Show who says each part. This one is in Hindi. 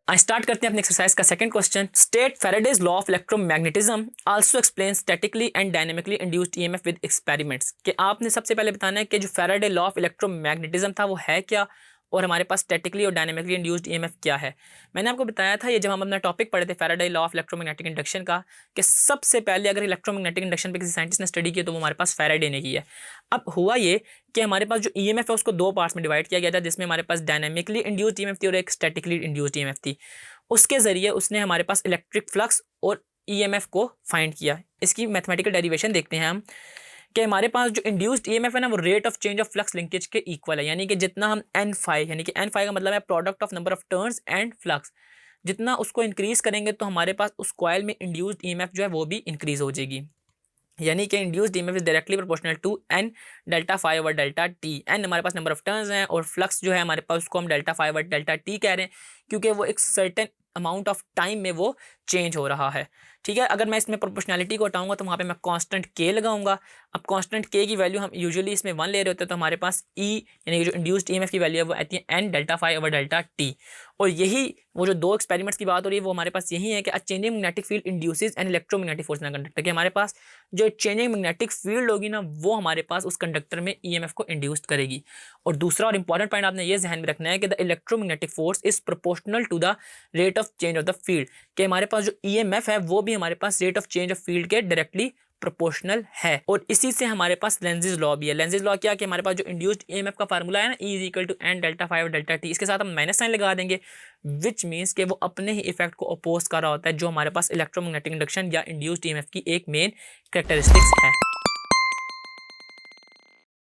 Speaker 1: आई स्टार्ट करते हैं अपने एक्सरसाइज का second question. State Faraday's law of electromagnetism also explain statically and dynamically induced EMF with experiments. कि आपने सबसे पहले बताना है कि जो फैराडे लॉ ऑफ इलेक्ट्रोमैग्नेटिज्म था वो है क्या, और हमारे पास स्टैटिकली और डायनेमिकली इंड्यूस्ड ईएमएफ क्या है। मैंने आपको बताया था ये जब हम अपना टॉपिक पढ़े थे Faraday law of electromagnetic induction का, कि सबसे पहले अगर इलेक्ट्रोमैग्नेटिक इंडक्शन पे किसी साइंटिस्ट ने स्टडी की तो वो हमारे पास फैराडे ने की है। अब हुआ ये कि हमारे पास जो ईएमएफ है उसको दो पार्ट्स में डिवाइड किया गया था, जिसमें हमारे पास डायनेमिकली इंड्यूस्ड ईएमएफ थी और एक स्टैटिकली इंड्यूस्ड ईएमएफ थी। उसके ज़रिए उसने हमारे पास इलेक्ट्रिक फ्लक्स और ईएमएफ को फाइंड किया। इसकी मैथमेटिकल डेरिवेशन देखते हैं हम कि हमारे पास जो इंड्यूस्ड ईएमएफ है ना वो rate of change of flux linkage के इक्वल है। यानी कि जितना हम एन फाई, यानी कि एन फाई का मतलब है product of number of turns and flux, जितना उसको इंक्रीज करेंगे तो हमारे पास उस कॉइल में इंड्यूस्ड ईएमएफ जो है वो भी इंक्रीज हो जाएगी। यानी कि induced EMF is directly proportional to N delta phi over delta T. N हमारे पास नंबर ऑफ टर्न्स हैं और फ्लक्स जो है हमारे पास उसको हम delta phi over delta T कह रहे हैं, क्योंकि वो एक सर्टेन अमाउंट ऑफ टाइम में वो चेंज हो रहा है। ठीक है, अगर मैं इसमें प्रोपोर्शनैलिटी को हटाऊंगा तो वहाँ पे मैं कांस्टेंट के लगाऊंगा। अब कांस्टेंट के की वैल्यू हम यूजुअली इसमें 1 ले रहे होते हैं, तो हमारे पास ई यानी कि जो इंड्यूस्ड ईएमएफ की वैल्यू है वो आती है N delta phi over delta T. और यही वो जो दो एक्सपेरिमेंट्स की बात हो रही है वो हमारे पास यही है कि changing magnetic field induces an electromagnetic force in conductor, कि हमारे पास जो चेंजिंग मैग्नेटिक फील्ड होगी ना वो हमारे पास उस कंडक्टर में ईएमएफ को इंड्यूस्ड करेगी। और दूसरा और इंपॉर्टेंट पॉइंट आपने ये ध्यान में रखना है कि the electromagnetic force is proportional to the rate of change of the field, कि हमारे पास जो ईएमएफ है वो भी हमारे पास rate of change of field के डायरेक्टली प्रोपोर्शनल है। और इसी से हमारे पास लेंजेस लॉ भी है। लेंजेस लॉ क्या, कि हमारे पास जो इंड्यूस्ड ईएमएफ का फार्मूला है ना, E is equal to N delta phi delta T, इसके साथ हम माइनस साइन लगा देंगे, विच मीन्स कि वो अपने ही इफेक्ट को अपोज कर रहा होता है जो हमारे पास इलेक्ट्रोमैग्नेटिक इंडक्शन या इंड्यूस्ड ईएमएफ की एक मेन कैरेक्टरिस्टिक्स है।